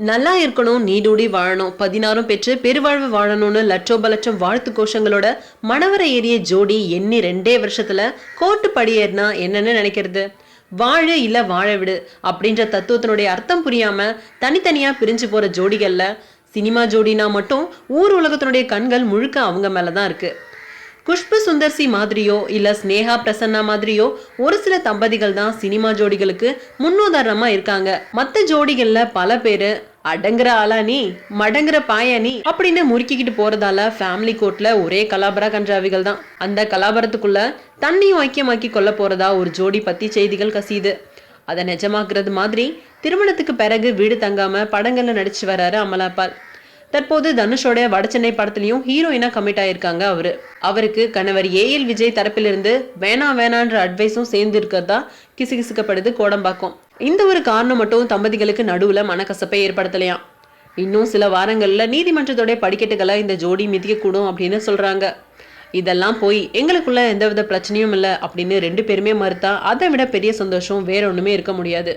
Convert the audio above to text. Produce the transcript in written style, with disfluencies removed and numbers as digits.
நல்லா இருக்கணும், நீடூடி வாழணும், 16 பெற்று பெருவாழ்வு வாழணும்னு லட்சோப லட்சம் வாழ்த்து கோஷங்களோட மணவரை ஏறிய ஜோடி எண்ணி 2 வருஷத்துல கோர்ட்டு படியேறினா என்னன்னு நினைக்கிறது? வாழு இல்ல வாழ விடு அப்படின்ற தத்துவத்தினுடைய அர்த்தம் புரியாம தனித்தனியா பிரிஞ்சு போற ஜோடிகள்ல சினிமா ஜோடினா மட்டும் ஊர் உலகத்தினுடைய கண்கள் முழுக்க அவங்க மேலதான் இருக்கு. குஷ்பு சுந்தர்சி மாதிரியோ இல்ல ஸ்னேகா பிரசன்னா மாதிரியோ ஒரு சில தம்பதிகள் தான் சினிமா ஜோடிகளுக்கு முன்னுதாரணமா இருக்காங்க. மத்த ஜோடிகள்ல பல பேரு அடங்குற ஆளா நீ, மடங்குற பாயா நீ அப்படின்னு முறுக்கிக்கிட்டு போறதால ஃபேமிலி கோர்ட்ல ஒரே கலாபரா கன்றாவிகள் தான். அந்த கலாபரத்துக்குள்ள தண்ணியும் ஐக்கியமாக்கி கொள்ள போறதா ஒரு ஜோடி பத்தி செய்திகள் கசியுது. அதை நிஜமாக்குறது மாதிரி திருமணத்துக்கு பிறகு வீடு தங்காம படங்கள்ல நடிச்சு வர்றாரு அமலாபால். தற்போது தனுஷோட வடச்சென்னை படத்துலயும் ஹீரோயினா கமிட் ஆயிருக்காங்க அவருக்கு கணவர் ஏஎல் விஜய் தரப்பிலிருந்து வேணான்ற அட்வைஸும் சேர்ந்து இருக்கிறதா கிசுகிசுக்கப்படுது கோடம்பாக்கம். இந்த ஒரு காரணம் மட்டும் தம்பதிகளுக்கு நடுவுல மனக்கசப்பை ஏற்படுத்தலையாம். இன்னும் சில வாரங்கள்ல நீதிமன்றத்தோட படிக்கட்டுகளை இந்த ஜோடி மிதிக்க கூடும் அப்படின்னு சொல்றாங்க. இதெல்லாம் போய் எங்களுக்குள்ள எந்தவித பிரச்சனையும் இல்லை அப்படின்னு 2 பேருமே மறுத்தா அதை விட பெரிய சந்தோஷம் வேற ஒண்ணுமே இருக்க முடியாது.